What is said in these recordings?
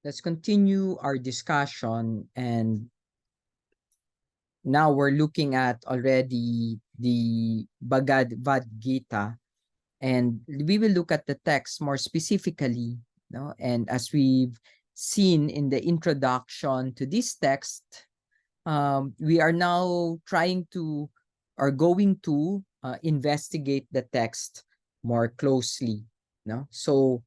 let's continue our discussion. And now we're looking at already the Bhagavad Gita, and we will look at the text more specifically. No? And as we've seen in the introduction to this text, we are now trying to or going to investigate the text more closely. No? So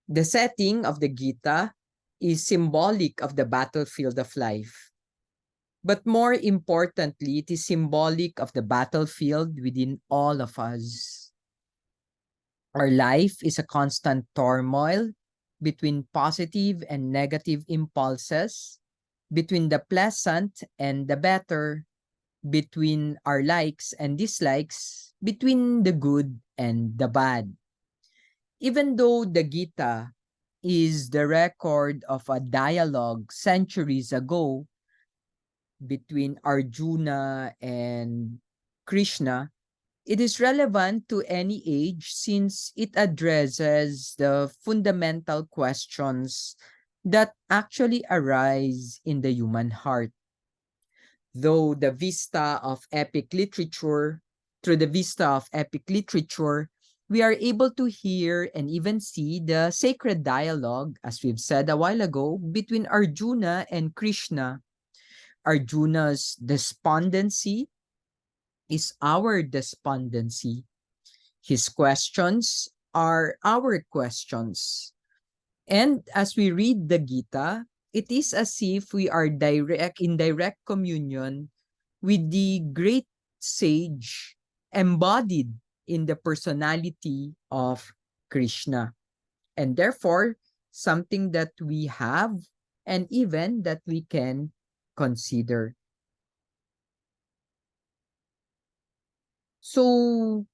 the setting of the Gita is symbolic of the battlefield of life. But more importantly, it is symbolic of the battlefield within all of us. Our life is a constant turmoil between positive and negative impulses, between the pleasant and the better, between our likes and dislikes, between the good and the bad. Even though the Gita is the record of a dialogue centuries ago between Arjuna and Krishna, it is relevant to any age since it addresses the fundamental questions that actually arise in the human heart. Though the vista of epic literature, through the vista of epic literature, we are able to hear and even see the sacred dialogue, as we've said a while ago, between Arjuna and Krishna. Arjuna's despondency is our despondency. His questions are our questions. And as we read the Gita, it is as if we are in direct communion with the great sage embodied in the personality of Krishna. And therefore, something that we have and even that we can consider. So,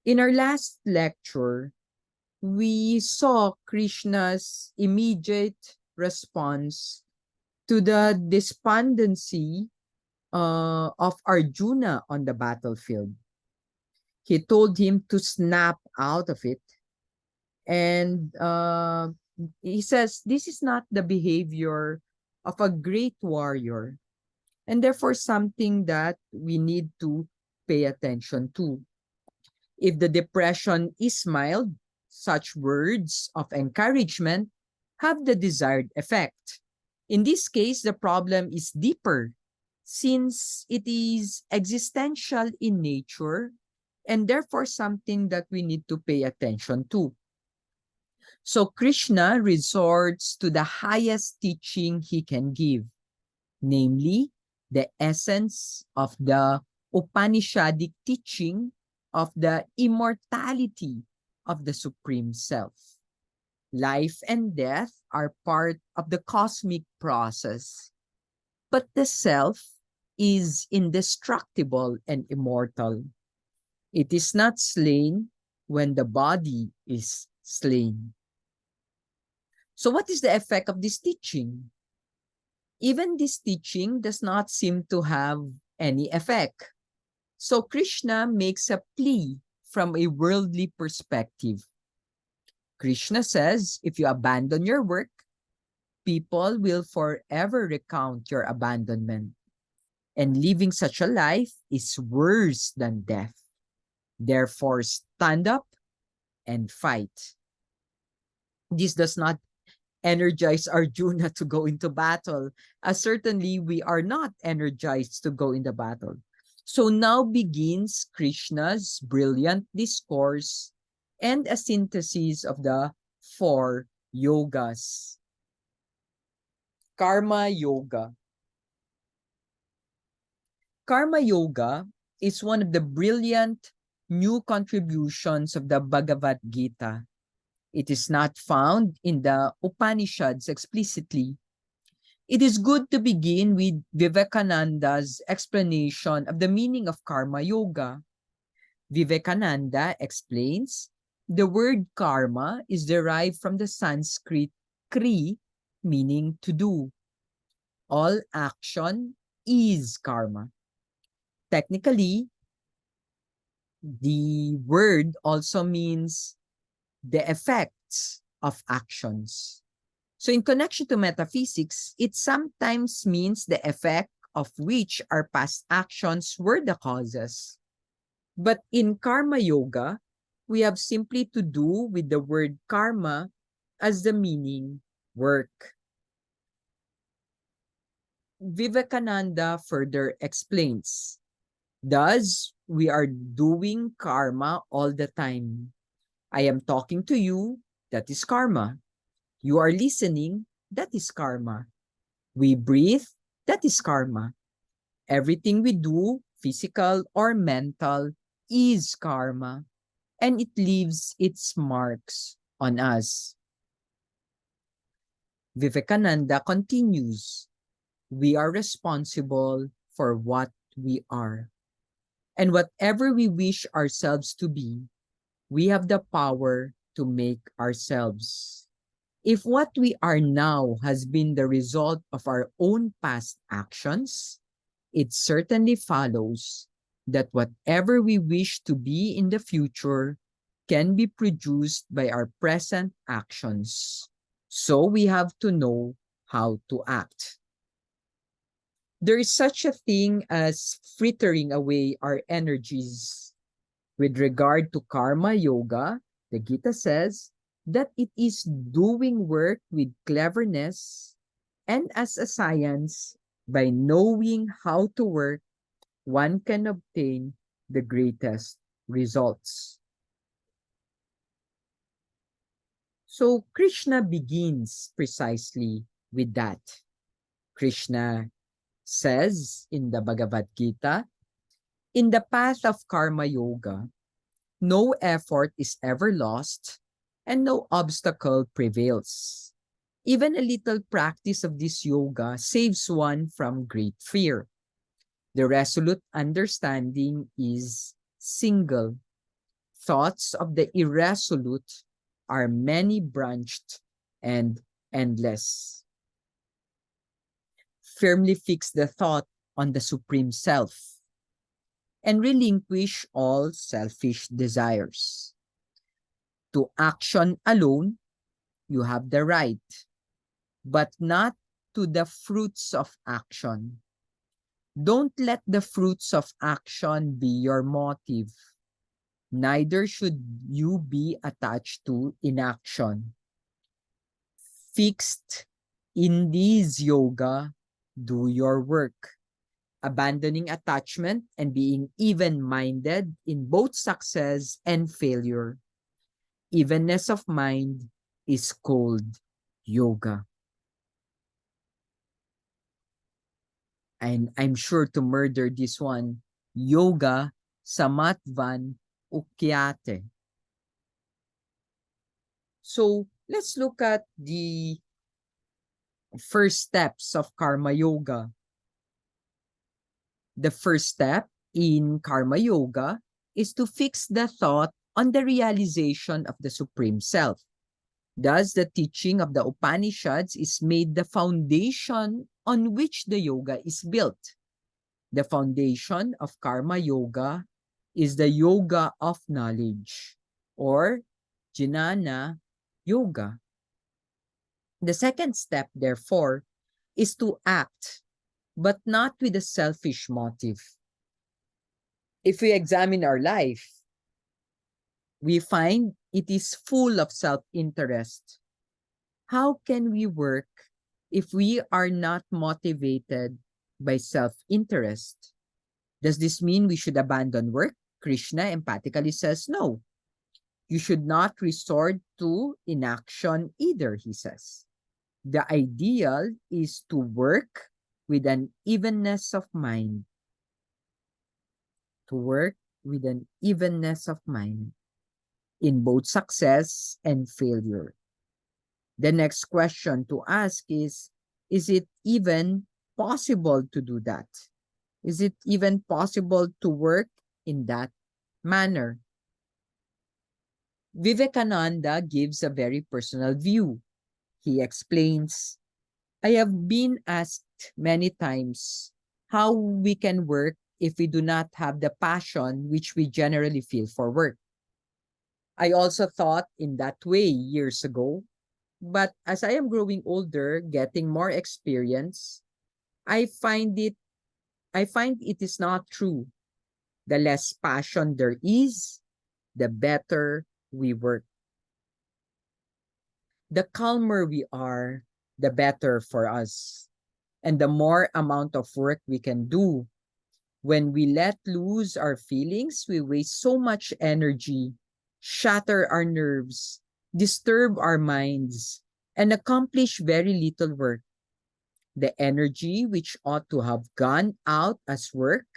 in our last lecture, we saw Krishna's immediate response to the despondency of Arjuna on the battlefield. He told him to snap out of it. And he says, this is not the behavior of a great warrior, and therefore something that we need to pay attention to. If the depression is mild, such words of encouragement have the desired effect. In this case, the problem is deeper since it is existential in nature and therefore something that we need to pay attention to. So Krishna resorts to the highest teaching he can give, namely the essence of the Upanishadic teaching of the immortality of the Supreme Self. Life and death are part of the cosmic process, but the Self is indestructible and immortal. It is not slain when the body is slain. So what is the effect of this teaching? Even this teaching does not seem to have any effect. So Krishna makes a plea from a worldly perspective. Krishna says, if you abandon your work, people will forever recount your abandonment. And living such a life is worse than death. Therefore, stand up and fight. This does not energize Arjuna to go into battle, as certainly we are not energized to go in the battle. So now begins Krishna's brilliant discourse and a synthesis of the 4 yogas. Karma Yoga. Karma Yoga is one of the brilliant new contributions of the Bhagavad Gita. It is not found in the Upanishads explicitly. It is good to begin with Vivekananda's explanation of the meaning of Karma Yoga. Vivekananda explains, the word karma is derived from the Sanskrit kri, meaning to do. All action is karma. Technically, the word also means the effects of actions. So in connection to metaphysics, it sometimes means the effect of which our past actions were the causes. But in karma yoga, we have simply to do with the word karma as the meaning work. Vivekananda further explains, thus we are doing karma all the time. I am talking to you, that is karma. You are listening, that is karma. We breathe, that is karma. Everything we do, physical or mental, is karma, and it leaves its marks on us. Vivekananda continues, we are responsible for what we are. And whatever we wish ourselves to be, we have the power to make ourselves. If what we are now has been the result of our own past actions, it certainly follows that whatever we wish to be in the future can be produced by our present actions. So we have to know how to act. There is such a thing as frittering away our energies. With regard to karma yoga, the Gita says that it is doing work with cleverness and as a science. By knowing how to work, one can obtain the greatest results. So Krishna begins precisely with that. Krishna says in the Bhagavadgita, in the path of karma yoga, no effort is ever lost and no obstacle prevails. Even a little practice of this yoga saves one from great fear. The resolute understanding is single. Thoughts of the irresolute are many-branched and endless. Firmly fix the thought on the Supreme Self and relinquish all selfish desires. To action alone, you have the right, but not to the fruits of action. Don't let the fruits of action be your motive. Neither should you be attached to inaction. Fixed in this yoga, do your work, abandoning attachment and being even-minded in both success and failure. Evenness of mind is called yoga. And I'm sure to murder this one, yoga samatvan ukyate. So let's look at the first steps of karma yoga. The first step in karma yoga is to fix the thought on the realization of the Supreme Self. Thus, the teaching of the Upanishads is made the foundation on which the yoga is built. The foundation of karma yoga is the yoga of knowledge, or jnana yoga. The second step, therefore, is to act, but not with a selfish motive. If we examine our life, we find it is full of self-interest. How can we work if we are not motivated by self-interest? Does this mean we should abandon work? Krishna emphatically says no. You should not resort to inaction either, he says. The ideal is to work with an evenness of mind. To work with an evenness of mind in both success and failure. The next question to ask is it even possible to do that? Is it even possible to work in that manner? Vivekananda gives a very personal view. He explains, I have been asked many times how we can work if we do not have the passion which we generally feel for work. I also thought in that way years ago, But as I am growing older, getting more experience, I find it I find it is not true. The less passion there is, the better we work. The calmer we are, the better for us. And the more amount of work we can do. When we let loose our feelings, we waste so much energy, shatter our nerves, disturb our minds, and accomplish very little work. The energy which ought to have gone out as work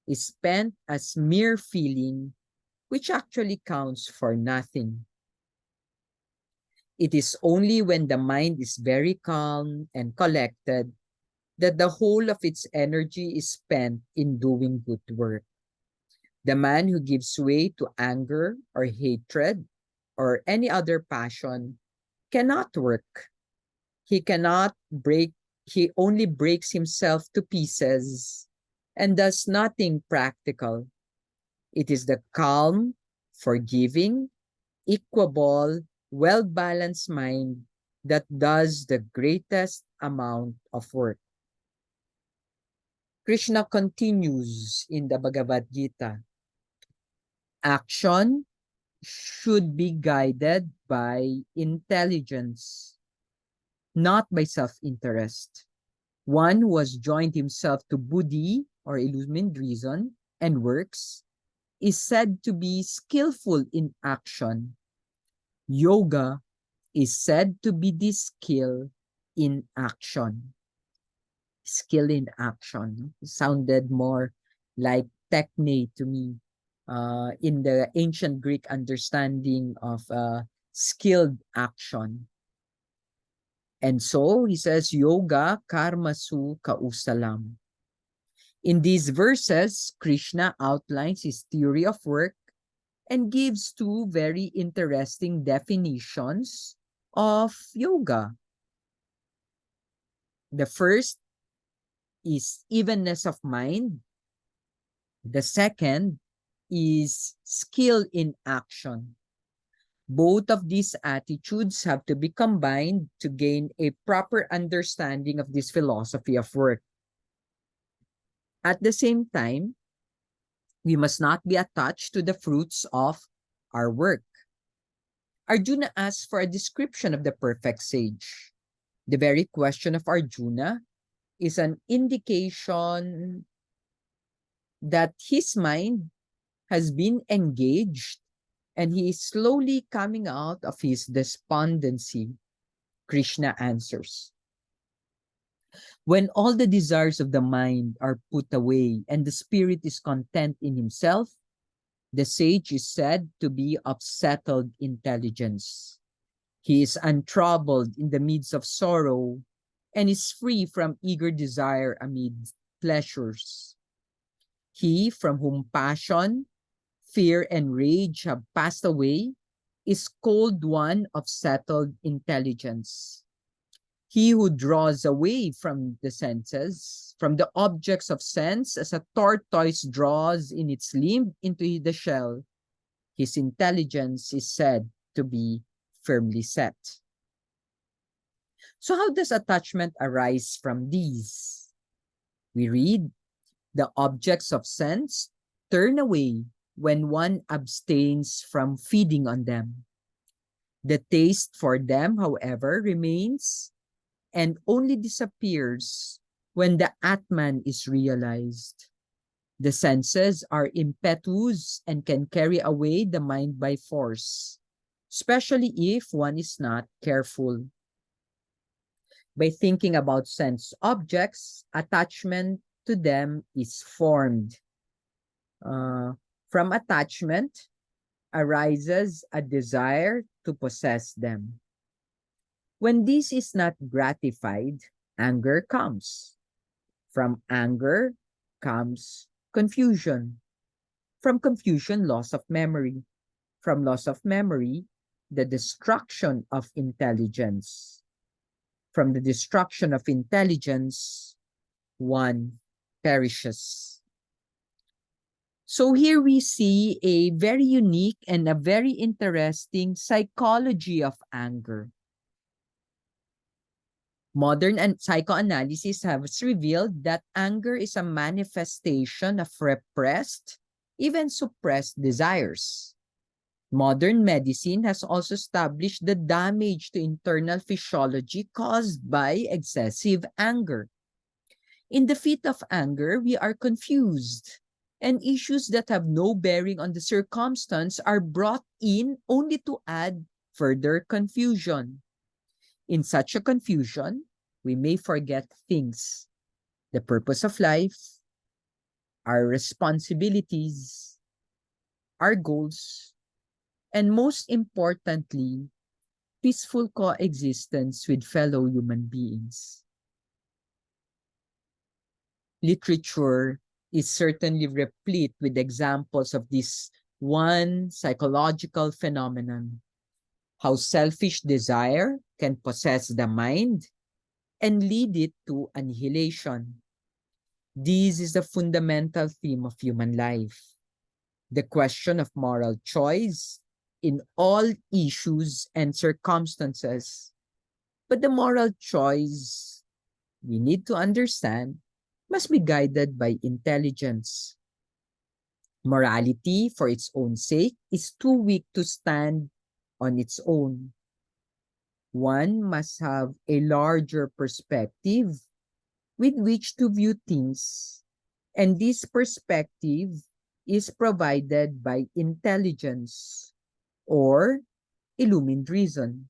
is spent as mere feeling, which actually counts for nothing. It is only when the mind is very calm and collected that the whole of its energy is spent in doing good work. The man who gives way to anger or hatred or any other passion cannot work. He cannot break, he only breaks himself to pieces and does nothing practical. It is the calm, forgiving, equable, well balanced mind that does the greatest amount of work. Krishna continues in the Bhagavad Gita. Action should be guided by intelligence, not by self-interest. One who has joined himself to buddhi or illumined reason and works is said to be skillful in action. Yoga is said to be the skill in action. Skill in action sounded more like techne to me in the ancient Greek understanding of skilled action. And so he says, yoga karmasu kausalam. In these verses, Krishna outlines his theory of work and gives two very interesting definitions of yoga. The first is evenness of mind. The second is skill in action. Both of these attitudes have to be combined to gain a proper understanding of this philosophy of work. At the same time, we must not be attached to the fruits of our work. Arjuna asks for a description of the perfect sage. The very question of Arjuna is an indication that his mind has been engaged and he is slowly coming out of his despondency. Krishna answers, when all the desires of the mind are put away and the spirit is content in himself, the sage is said to be of settled intelligence. He is untroubled in the midst of sorrow and is free from eager desire amid pleasures. He from whom passion, fear, and rage have passed away is called one of settled intelligence. He who draws away from the senses, from the objects of sense, as a tortoise draws in its limb into the shell, his intelligence is said to be firmly set. So how does attachment arise from these? We read, the objects of sense turn away when one abstains from feeding on them. The taste for them, however, remains and only disappears when the Atman is realized. The senses are impetuous and can carry away the mind by force, especially if one is not careful. By thinking about sense objects, attachment to them is formed. From attachment arises a desire to possess them. When this is not gratified, anger comes. From anger comes confusion. From confusion, loss of memory. From loss of memory, the destruction of intelligence. From the destruction of intelligence, one perishes. So here we see a very unique and a very interesting psychology of anger. Modern and psychoanalysis has revealed that anger is a manifestation of repressed, even suppressed desires. Modern medicine has also established the damage to internal physiology caused by excessive anger. In the fit of anger, we are confused, and issues that have no bearing on the circumstance are brought in only to add further confusion. In such a confusion, we may forget things: the purpose of life, our responsibilities, our goals, and most importantly, peaceful coexistence with fellow human beings. Literature is certainly replete with examples of this one psychological phenomenon: how selfish desire can possess the mind and lead it to annihilation. This is the fundamental theme of human life, the question of moral choice in all issues and circumstances. But the moral choice, we need to understand, must be guided by intelligence. Morality, for its own sake, is too weak to stand on its own. One must have a larger perspective with which to view things, and this perspective is provided by intelligence or illumined reason,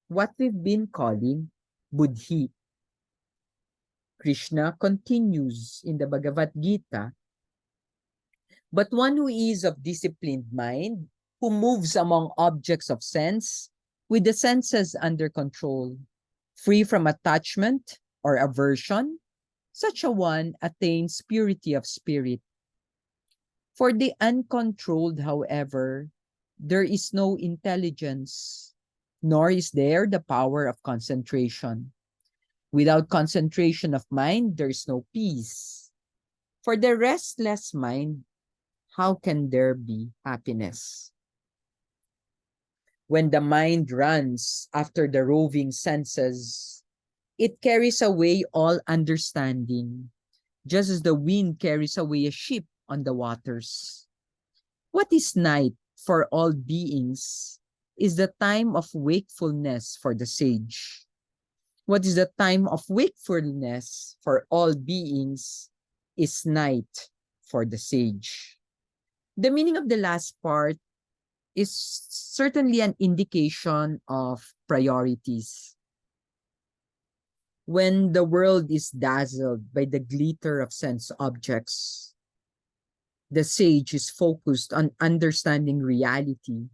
what we've been calling buddhi. Krishna continues in the Bhagavadgita, but one who is of disciplined mind, who moves among objects of sense with the senses under control, free from attachment or aversion, such a one attains purity of spirit. For the uncontrolled, however, there is no intelligence, nor is there the power of concentration. Without concentration of mind, there is no peace. For the restless mind, how can there be happiness? When the mind runs after the roving senses, it carries away all understanding, just as the wind carries away a ship on the waters. What is night for all beings is the time of wakefulness for the sage. What is the time of wakefulness for all beings is night for the sage. The meaning of the last part is certainly an indication of priorities. When the world is dazzled by the glitter of sense objects, the sage is focused on understanding reality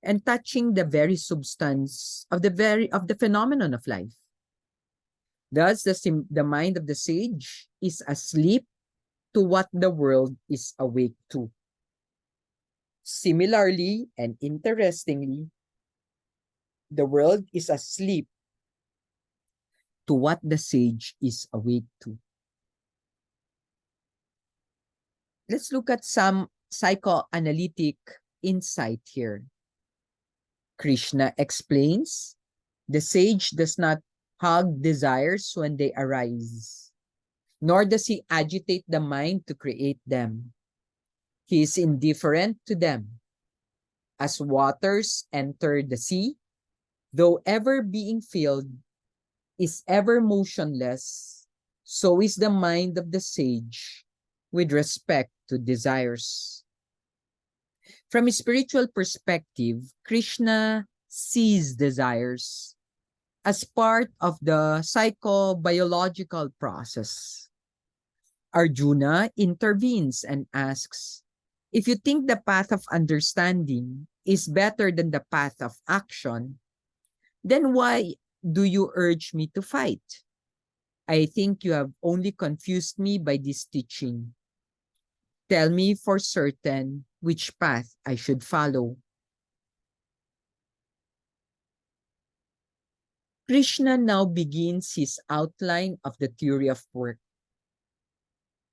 and touching the very substance of the phenomenon of life. Thus, the mind of the sage is asleep to what the world is awake to. Similarly and interestingly, the world is asleep to what the sage is awake to. Let's look at some psychoanalytic insight here. Krishna explains, the sage does not hug desires when they arise, nor does he agitate the mind to create them. He is indifferent to them. As waters enter the sea, though ever being filled, is ever motionless, so is the mind of the sage with respect to desires. From a spiritual perspective, Krishna sees desires as part of the psychobiological process. Arjuna intervenes and asks, if you think the path of understanding is better than the path of action, then why do you urge me to fight? I think you have only confused me by this teaching. Tell me for certain which path I should follow. Krishna now begins his outline of the theory of work.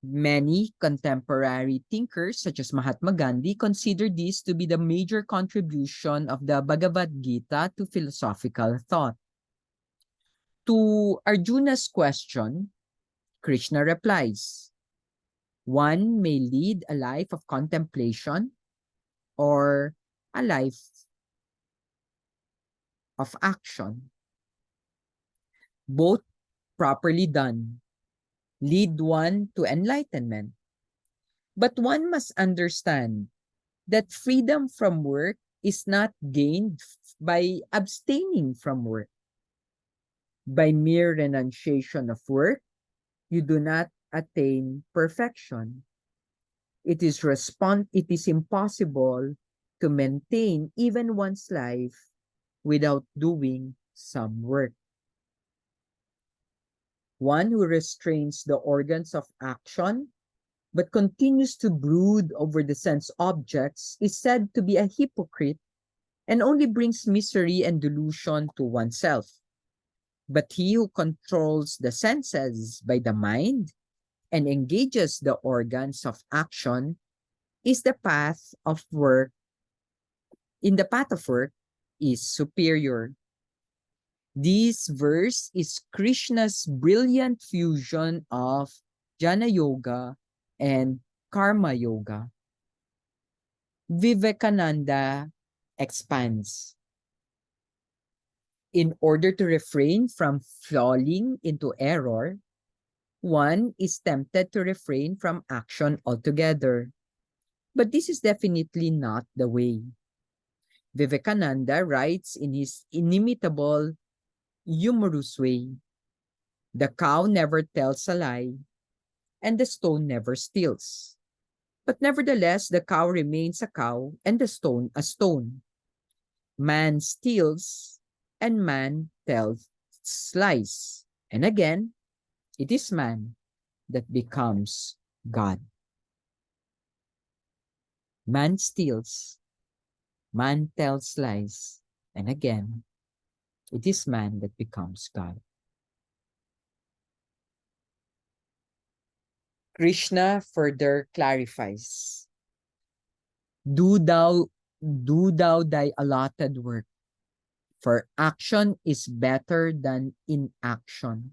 Many contemporary thinkers, such as Mahatma Gandhi, consider this to be the major contribution of the Bhagavad Gita to philosophical thought. To Arjuna's question, Krishna replies, one may lead a life of contemplation or a life of action. Both properly done lead one to enlightenment. But one must understand that freedom from work is not gained by abstaining from work. By mere renunciation of work, you do not attain perfection. It is impossible to maintain even one's life without doing some work. One who restrains the organs of action but continues to brood over the sense objects is said to be a hypocrite and only brings misery and delusion to oneself. But he who controls the senses by the mind and engages the organs of action is the path of work. In the path of work is superior. This verse is Krishna's brilliant fusion of Jnana Yoga and Karma Yoga. Vivekananda expands. In order to refrain from falling into error, one is tempted to refrain from action altogether. But this is definitely not the way. Vivekananda writes in his inimitable, humorous way, the cow never tells a lie, and the stone never steals. But nevertheless, the cow remains a cow, and the stone a stone. Man steals, and man tells lies. And again, it is man that becomes God. Man steals, man tells lies, and again, it is man that becomes God. Krishna further clarifies, do thou thy allotted work, for action is better than inaction.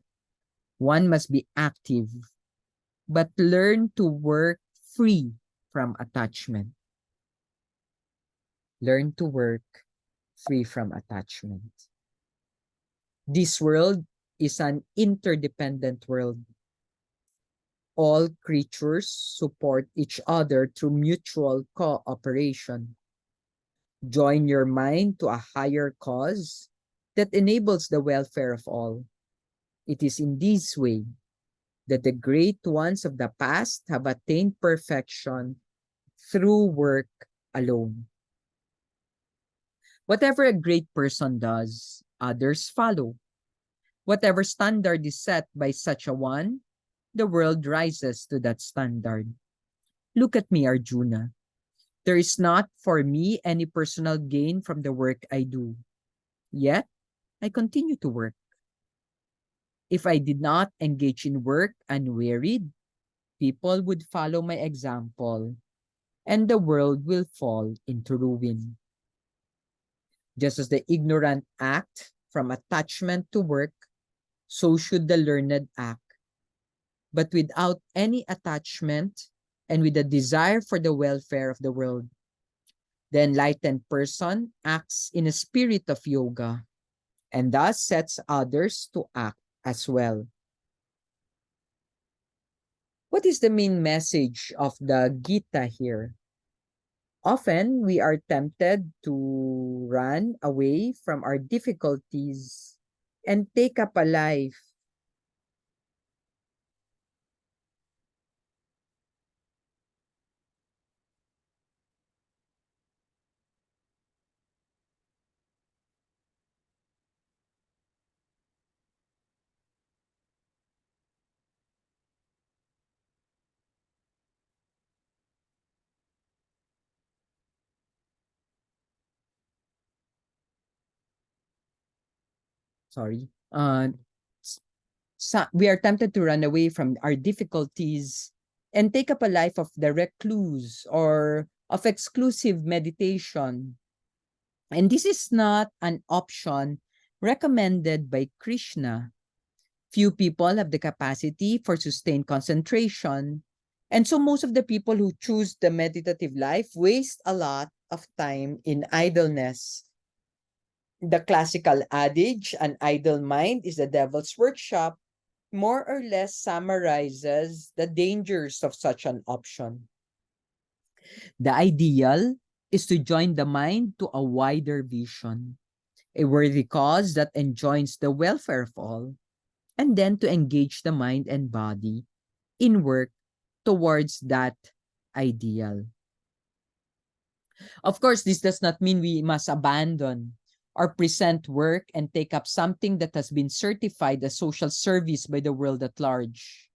One must be active, but learn to work free from attachment. Learn to work free from attachment. This world is an interdependent world. All creatures support each other through mutual cooperation. Join your mind to a higher cause that enables the welfare of all. It is in this way that the great ones of the past have attained perfection through work alone. Whatever a great person does, others follow. Whatever standard is set by such a one, the world rises to that standard. Look at me, Arjuna. There is not for me any personal gain from the work I do. Yet, I continue to work. If I did not engage in work unwearied, people would follow my example, and the world will fall into ruin. Just as the ignorant act from attachment to work, so should the learned act. But without any attachment and with a desire for the welfare of the world, the enlightened person acts in a spirit of yoga and thus sets others to act as well. What is the main message of the Gita here? Often we are tempted to run away from our difficulties and take up a life sorry. We are tempted to run away from our difficulties and take up a life of the recluse or of exclusive meditation. And this is not an option recommended by Krishna. Few people have the capacity for sustained concentration. And so most of the people who choose the meditative life waste a lot of time in idleness. The classical adage, an idle mind is the devil's workshop, more or less summarizes the dangers of such an option. The ideal is to join the mind to a wider vision, a worthy cause that enjoins the welfare of all, and then to engage the mind and body in work towards that ideal. Of course, this does not mean we must abandon or present work and take up something that has been certified as social service by the world at large.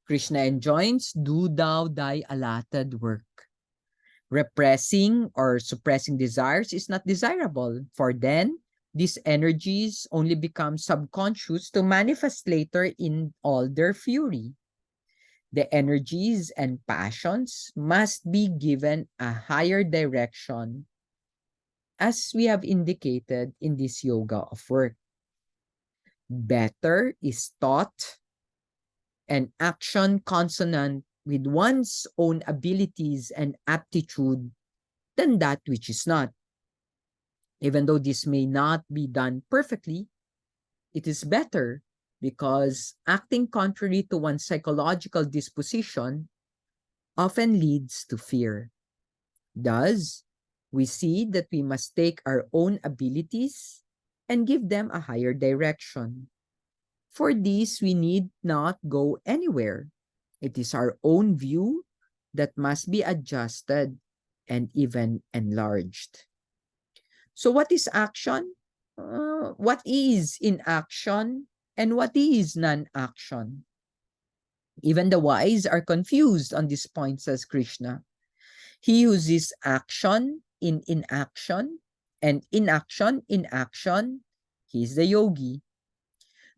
Krishna enjoins, do thou thy allotted work. Repressing or suppressing desires is not desirable, for then these energies only become subconscious to manifest later in all their fury. The energies and passions must be given a higher direction, as we have indicated in this yoga of work. Better is thought and action consonant with one's own abilities and aptitude than that which is not. Even though this may not be done perfectly, it is better because acting contrary to one's psychological disposition often leads to fear. Thus, we see that we must take our own abilities and give them a higher direction. For this, we need not go anywhere. It is our own view that must be adjusted and even enlarged. So what is action? What is inaction and what is non-action? Even the wise are confused on this point, says Krishna. He uses action in inaction and inaction in action. He is the yogi.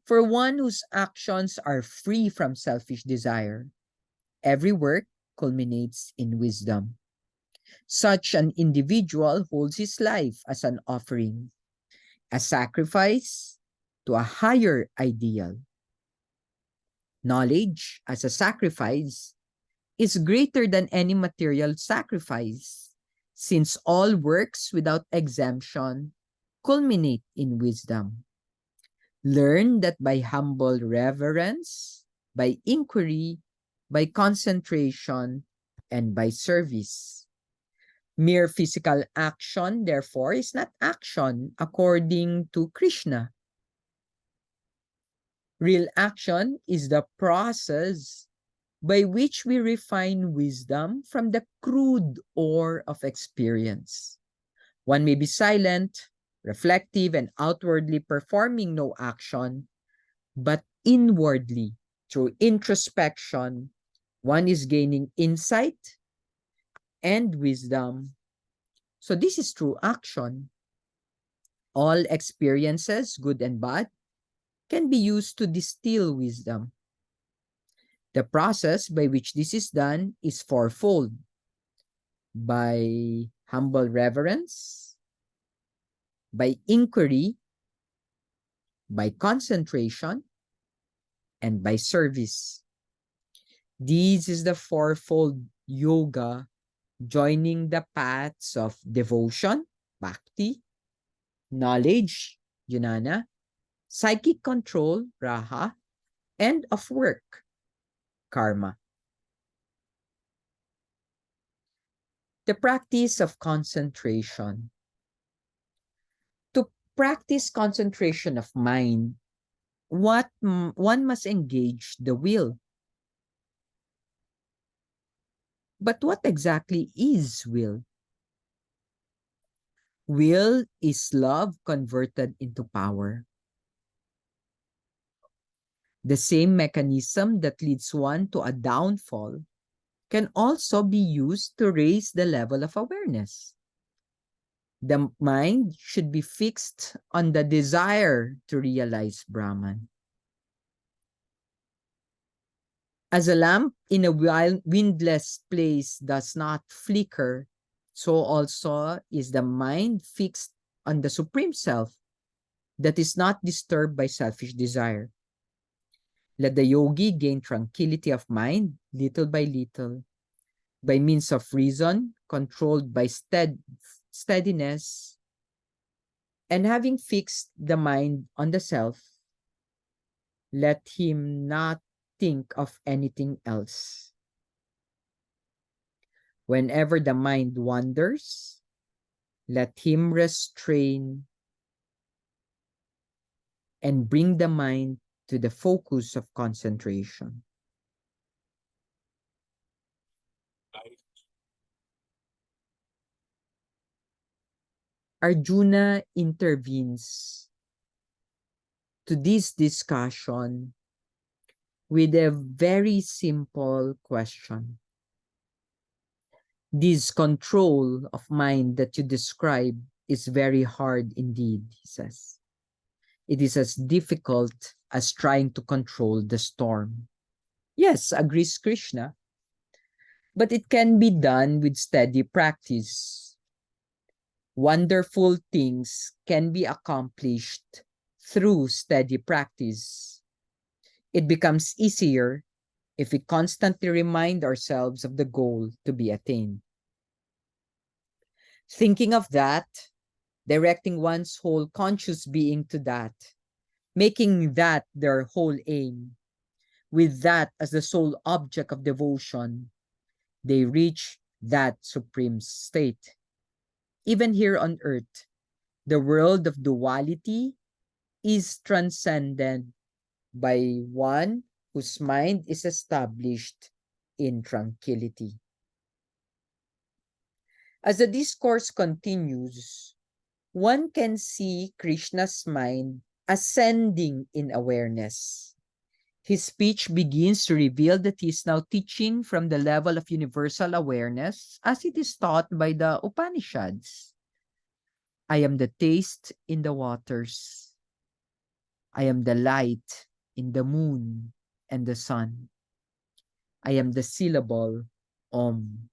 For one whose actions are free from selfish desire, every work culminates in wisdom. Such an individual holds his life as an offering, a sacrifice to a higher ideal. Knowledge as a sacrifice is greater than any material sacrifice, since all works without exemption culminate in wisdom. Learn that by humble reverence, by inquiry, by concentration, and by service. Mere physical action, therefore, is not action according to Krishna. Real action is the process by which we refine wisdom from the crude ore of experience. One may be silent, reflective, and outwardly performing no action, but inwardly, through introspection, one is gaining insight and wisdom. So this is true action. All experiences, good and bad, can be used to distill wisdom. The process by which this is done is fourfold: by humble reverence, by inquiry, by concentration, and by service. This is the fourfold yoga, joining the paths of devotion, bhakti, knowledge, jnana, psychic control, raha, and of work, karma. The practice of concentration. To practice concentration of mind, one must engage the will. But what exactly is will? Will is love converted into power. The same mechanism that leads one to a downfall can also be used to raise the level of awareness. The mind should be fixed on the desire to realize Brahman. As a lamp in a windless place does not flicker, so also is the mind fixed on the Supreme Self that is not disturbed by selfish desire. Let the yogi gain tranquility of mind little by little, by means of reason, controlled by steadiness, and having fixed the mind on the self, let him not think of anything else. Whenever the mind wanders, let him restrain and bring the mind to the focus of concentration. Arjuna intervenes to this discussion with a very simple question. This control of mind that you describe is very hard indeed, he says. It is as difficult as trying to control the storm. Yes, agrees Krishna, but it can be done with steady practice. Wonderful things can be accomplished through steady practice. It becomes easier if we constantly remind ourselves of the goal to be attained. Thinking of that, directing one's whole conscious being to that, making that their whole aim, with that as the sole object of devotion, they reach that supreme state. Even here on earth, the world of duality is transcended by one whose mind is established in tranquility. As the discourse continues, one can see Krishna's mind ascending in awareness. His speech begins to reveal that he is now teaching from the level of universal awareness as it is taught by the Upanishads. I am the taste in the waters. I am the light in the moon and the sun. I am the syllable Om.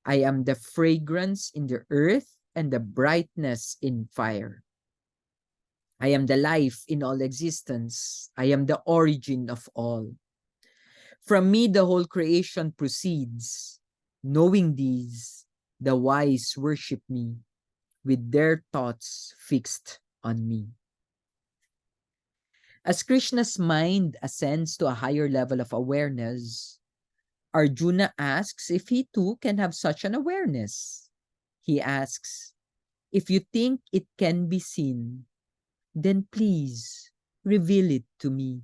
I am the fragrance in the earth and the brightness in fire. I am the life in all existence. I am the origin of all. From me the whole creation proceeds. Knowing these, the wise worship me, with their thoughts fixed on me. As Krishna's mind ascends to a higher level of awareness, Arjuna asks if he too can have such an awareness. He asks, if you think it can be seen, then please reveal it to me.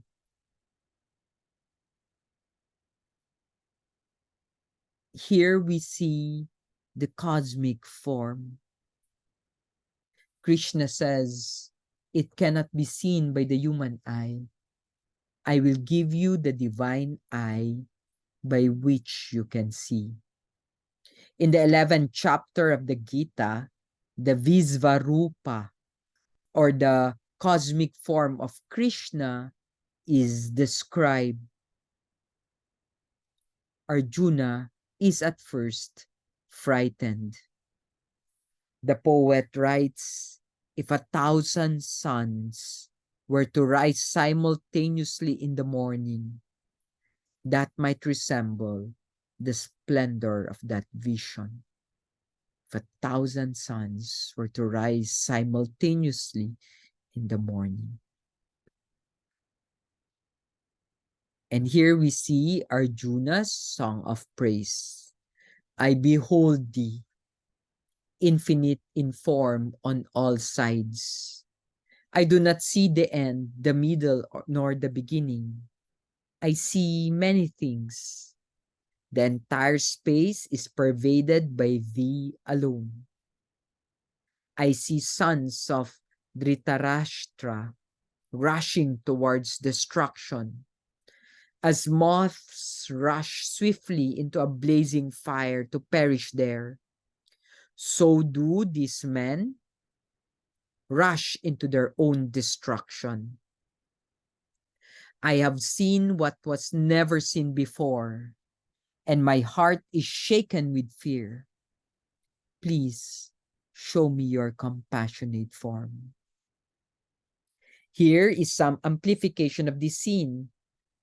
Here we see the cosmic form. Krishna says, it cannot be seen by the human eye. I will give you the divine eye by which you can see. In the 11th chapter of the Gita, the Visvarupa, or the cosmic form of Krishna, is described. Arjuna is at first frightened. The poet writes, if 1,000 suns were to rise simultaneously in the morning, that might resemble the splendor of that vision. If 1,000 suns were to rise simultaneously in the morning. And here we see Arjuna's song of praise. I behold thee, infinite in form on all sides. I do not see the end, the middle, nor the beginning. I see many things. The entire space is pervaded by thee alone. I see sons of Dhritarashtra rushing towards destruction, as moths rush swiftly into a blazing fire to perish there. So do these men rush into their own destruction. I have seen what was never seen before, and my heart is shaken with fear. Please show me your compassionate form. Here is some amplification of this scene.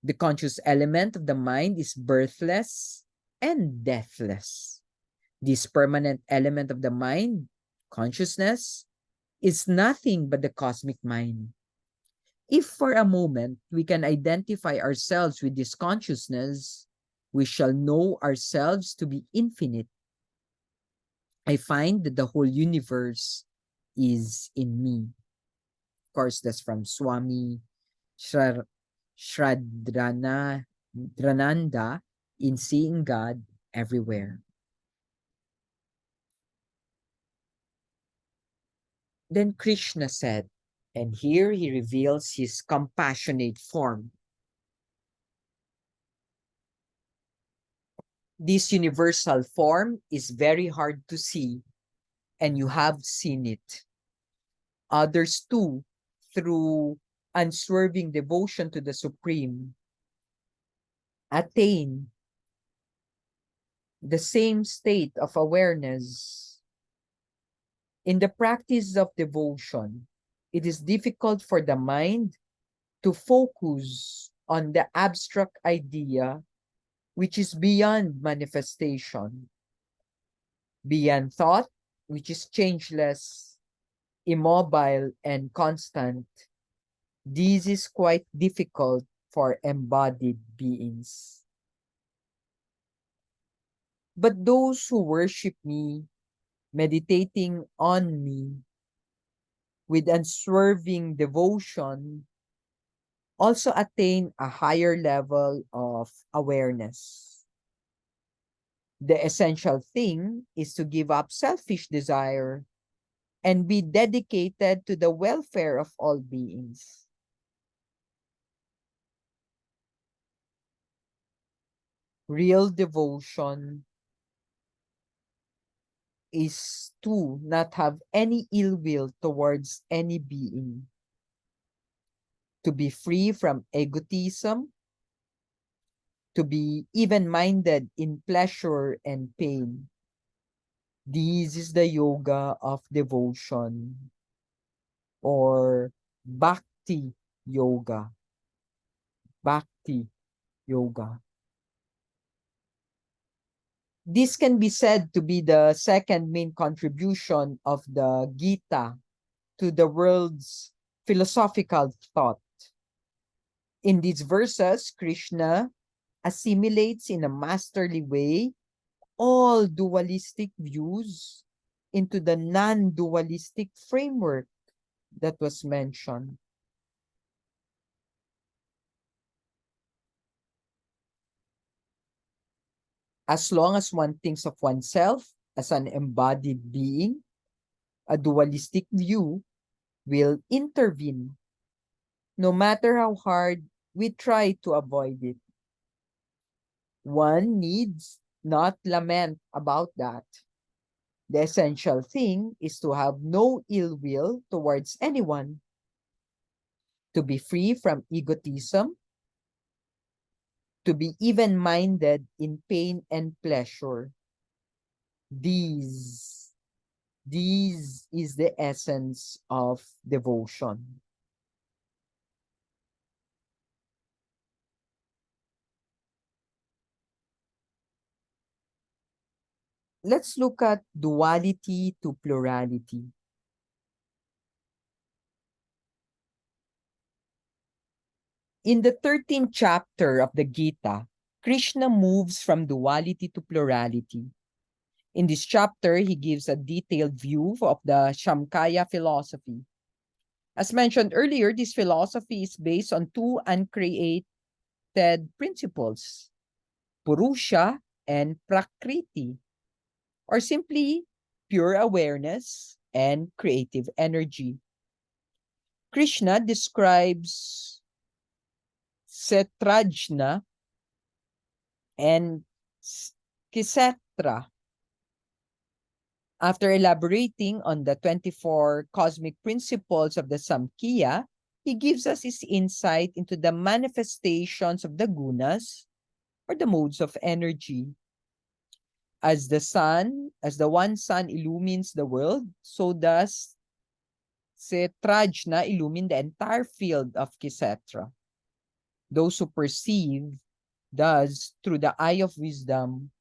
The conscious element of the mind is birthless and deathless. This permanent element of the mind, consciousness, is nothing but the cosmic mind. If for a moment we can identify ourselves with this consciousness, we shall know ourselves to be infinite. I find that the whole universe is in me. Of course, that's from Swami Shradrananda in Seeing God Everywhere. Then Krishna said, and here he reveals his compassionate form. This universal form is very hard to see, and you have seen it. Others too, through unswerving devotion to the Supreme, attain the same state of awareness. In the practice of devotion, it is difficult for the mind to focus on the abstract idea which is beyond manifestation, beyond thought, which is changeless, immobile, and constant. This is quite difficult for embodied beings. But those who worship me, meditating on me with unswerving devotion, also attain a higher level of awareness. The essential thing is to give up selfish desire and be dedicated to the welfare of all beings. Real devotion is to not have any ill will towards any being, to be free from egotism, to be even-minded in pleasure and pain. This is the yoga of devotion, or Bhakti yoga. Bhakti yoga. This can be said to be the second main contribution of the Gita to the world's philosophical thought. In these verses, Krishna assimilates in a masterly way all dualistic views into the non-dualistic framework that was mentioned. As long as one thinks of oneself as an embodied being, a dualistic view will intervene, no matter how hard we try to avoid it. One needs not lament about that. The essential thing is to have no ill will towards anyone, to be free from egotism, to be even-minded in pain and pleasure. These is the essence of devotion. Let's look at duality to plurality. In the 13th chapter of the Gita, Krishna moves from duality to plurality. In this chapter, he gives a detailed view of the Shamkaya philosophy. As mentioned earlier, this philosophy is based on two uncreated principles, Purusha and Prakriti, or simply pure awareness and creative energy. Krishna describes Setrajna and Kisetra. After elaborating on the 24 cosmic principles of the Samkhya, he gives us his insight into the manifestations of the gunas, or the modes of energy. As the one sun illumines the world, so does Setrajna illumine the entire field of Kisetra. Those who perceive, thus, through the eye of wisdom,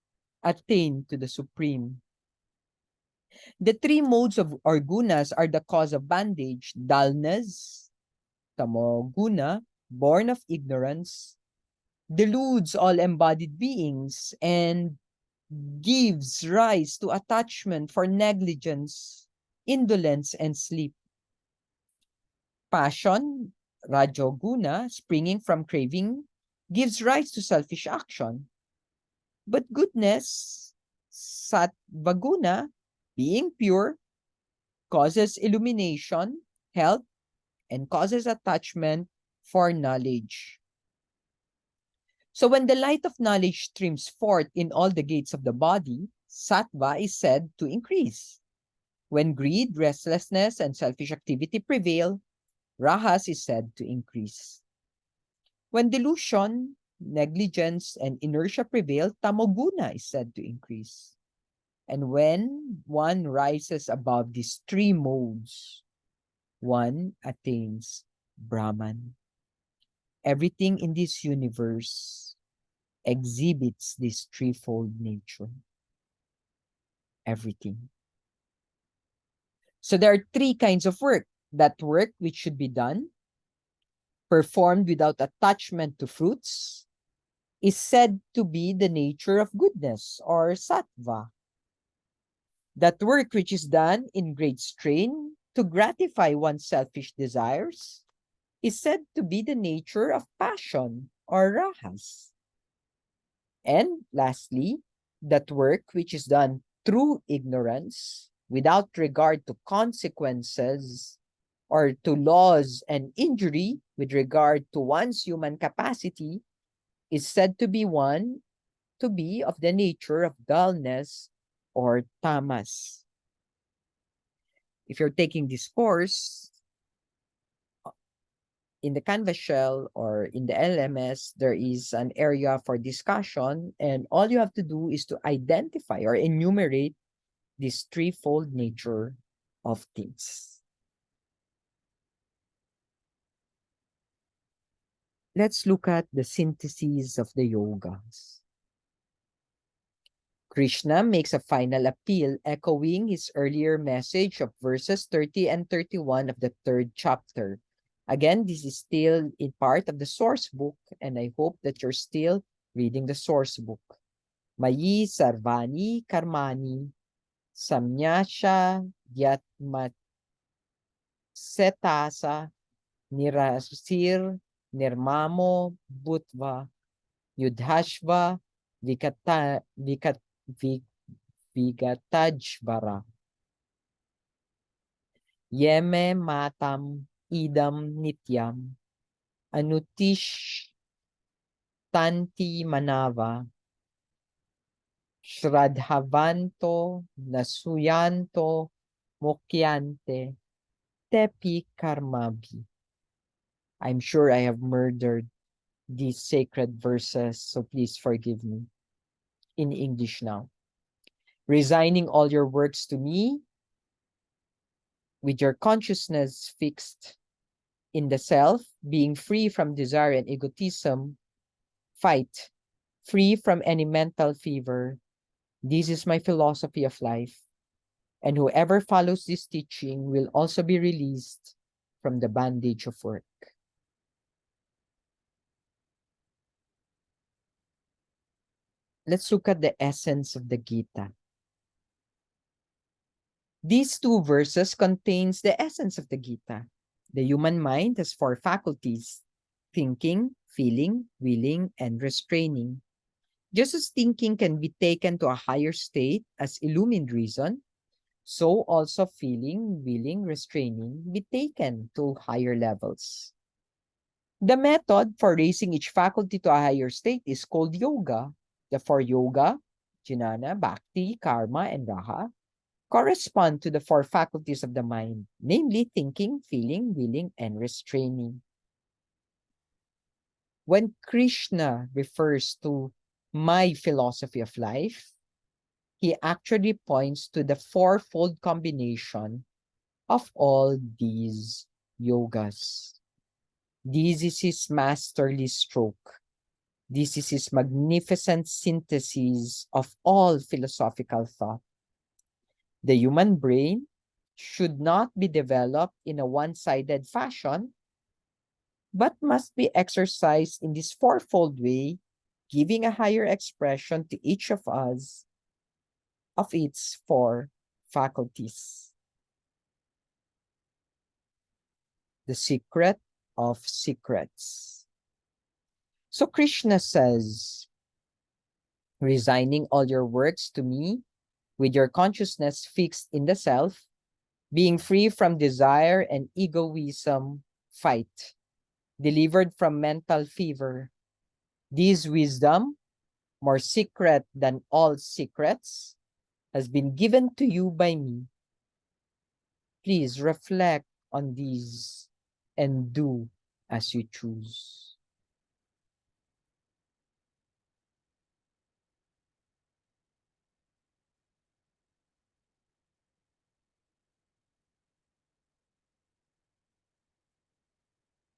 attain to the supreme. The three modes of or gunas are the cause of bandage: dullness, tamoguna, born of ignorance, deludes all embodied beings, and gives rise to attachment for negligence, indolence, and sleep. Passion, rajoguna, springing from craving, gives rise to selfish action. But goodness, sattvaguna, being pure, causes illumination, health, and causes attachment for knowledge. So when the light of knowledge streams forth in all the gates of the body, sattva is said to increase. When greed, restlessness, and selfish activity prevail, rajas is said to increase. When delusion, negligence, and inertia prevail, tamoguna is said to increase. And when one rises above these three modes, one attains Brahman. Everything in this universe exhibits this threefold nature. Everything. So there are three kinds of work. That work which should be done, performed without attachment to fruits, is said to be the nature of goodness or sattva. That work which is done in great strain to gratify one's selfish desires is said to be the nature of passion or rajas. And lastly, that work which is done through ignorance, without regard to consequences or to laws and injury with regard to one's human capacity, is said to be of the nature of dullness or tamas. If you're taking this course in the Canvas shell or in the LMS, there is an area for discussion, and all you have to do is to identify or enumerate this threefold nature of things. Let's look at the synthesis of the yogas. Krishna makes a final appeal, echoing his earlier message of verses 30 and 31 of the third chapter. Again, this is still in part of the source book, and I hope that you're still reading the source book. Mayi sarvani karmani samnyasha yatmat setasa nirasir nirmamo bhutva yudhashva vigatajvara yeme matam idam nityam anutish tanti manava shradhavanto nasuyanto mokyante tepi karmabi. I'm sure I have murdered these sacred verses, so please forgive me. In English now. Resigning all your works to me, with your consciousness fixed in the self, being free from desire and egotism, fight, free from any mental fever. This is my philosophy of life. And whoever follows this teaching will also be released from the bondage of work. Let's look at the essence of the Gita. These two verses contains the essence of the Gita. The human mind has four faculties: thinking, feeling, willing, and restraining. Just as thinking can be taken to a higher state as illumined reason, so also feeling, willing, restraining be taken to higher levels. The method for raising each faculty to a higher state is called yoga. The four yoga, jnana, bhakti, karma, and raha, correspond to the four faculties of the mind, namely thinking, feeling, willing, and restraining. When Krishna refers to my philosophy of life, he actually points to the fourfold combination of all these yogas. This is his masterly stroke. This is his magnificent synthesis of all philosophical thought. The human brain should not be developed in a one-sided fashion, but must be exercised in this fourfold way, giving a higher expression to each of us of its four faculties. The secret of secrets. So Krishna says, resigning all your works to me, with your consciousness fixed in the self, being free from desire and egoism, fight, delivered from mental fever. This wisdom, more secret than all secrets, has been given to you by me. Please reflect on these and do as you choose.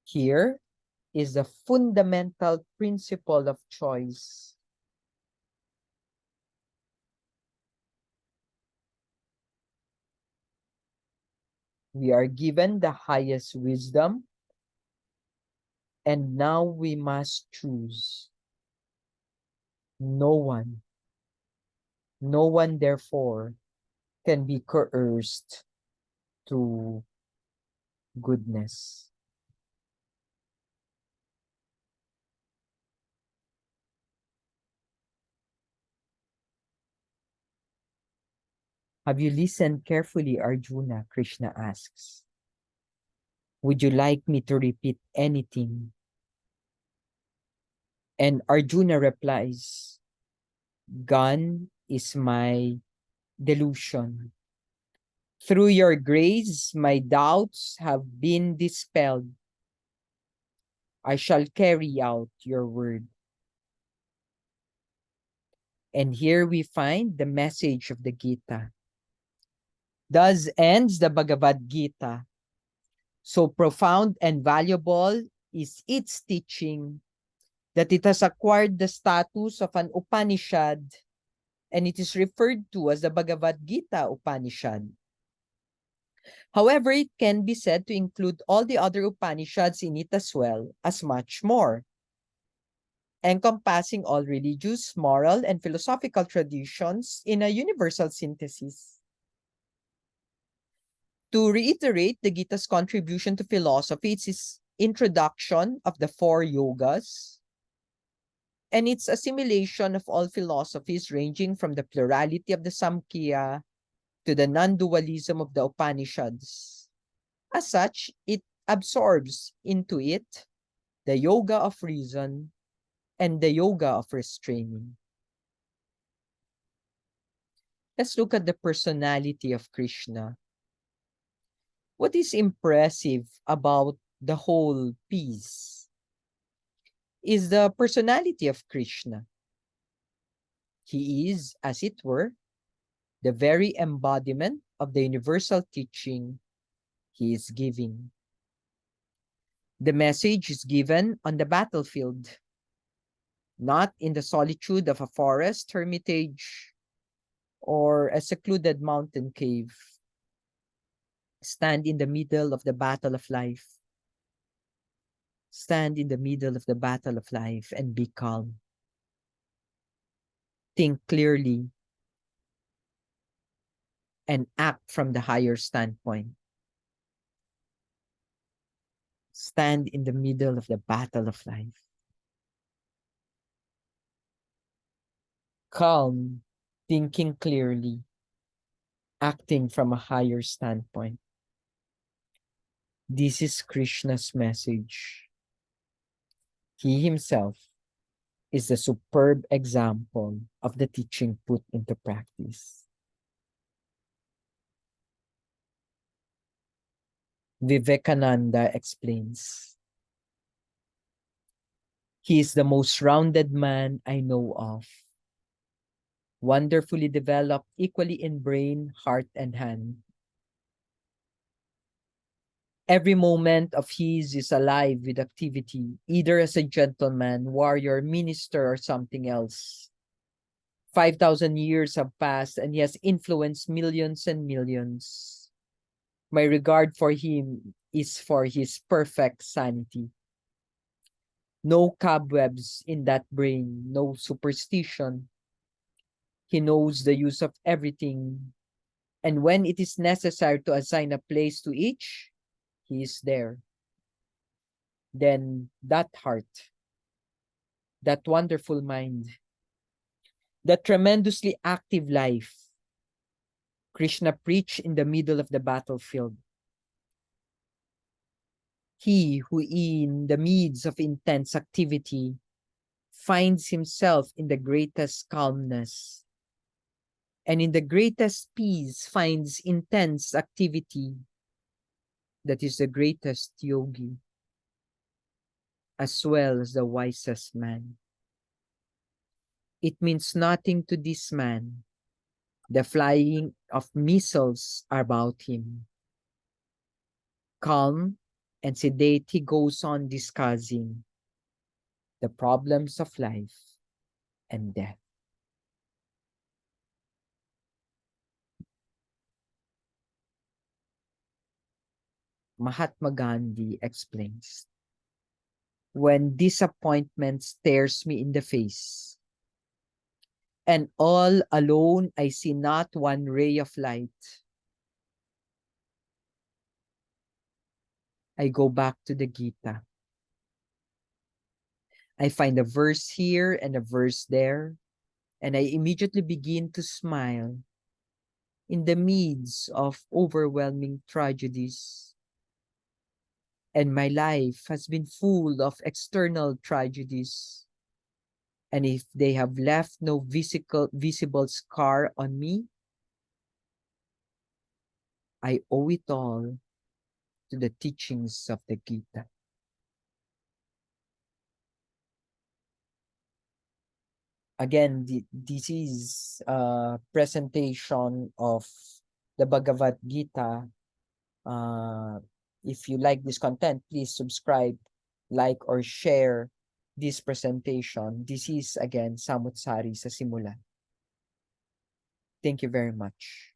Here is the fundamental principle of choice. We are given the highest wisdom, and now we must choose. No one therefore can be coerced to goodness. Have you listened carefully, Arjuna? Krishna asks. Would you like me to repeat anything? And Arjuna replies, gone is my delusion. Through your grace, my doubts have been dispelled. I shall carry out your word. And here we find the message of the Gita. Thus ends the Bhagavad Gita. So profound and valuable is its teaching that it has acquired the status of an Upanishad, and it is referred to as the Bhagavad Gita Upanishad. However, it can be said to include all the other Upanishads in it as well as much more, encompassing all religious, moral, and philosophical traditions in a universal synthesis. To reiterate the Gita's contribution to philosophy, it's its introduction of the four yogas, and its assimilation of all philosophies ranging from the plurality of the Samkhya to the non-dualism of the Upanishads. As such, it absorbs into it the yoga of reason and the yoga of restraining. Let's look at the personality of Krishna. What is impressive about the whole piece is the personality of Krishna. He is, as it were, the very embodiment of the universal teaching he is giving. The message is given on the battlefield, not in the solitude of a forest hermitage or a secluded mountain cave. Stand in the middle of the battle of life. Stand in the middle of the battle of life and be calm. Think clearly and act from the higher standpoint. Stand in the middle of the battle of life. Calm, thinking clearly, acting from a higher standpoint. This is Krishna's message. He himself is the superb example of the teaching put into practice. Vivekananda explains, he is the most rounded man I know of, wonderfully developed equally in brain, heart, and hand. Every moment of his is alive with activity, either as a gentleman, warrior, minister, or something else. 5,000 years have passed and he has influenced millions and millions. My regard for him is for his perfect sanity. No cobwebs in that brain, no superstition. He knows the use of everything, and when it is necessary to assign a place to each, he is there. Then that heart, that wonderful mind, that tremendously active life, Krishna preached in the middle of the battlefield. He who in the midst of intense activity finds himself in the greatest calmness and in the greatest peace finds intense activity, that is the greatest yogi as well as the wisest man. It means nothing to this man. The flying of missiles are about him. Calm and sedate, he goes on discussing the problems of life and death. Mahatma Gandhi explains, when disappointment stares me in the face, and all alone I see not one ray of light, I go back to the Gita. I find a verse here and a verse there, and I immediately begin to smile in the midst of overwhelming tragedies. And my life has been full of external tragedies. And if they have left no visible scar on me, I owe it all to the teachings of the Gita. Again, this is a presentation of the Bhagavad Gita. If you like this content, please subscribe, like, or share this presentation. This is again Samo't sa simula. Thank you very much.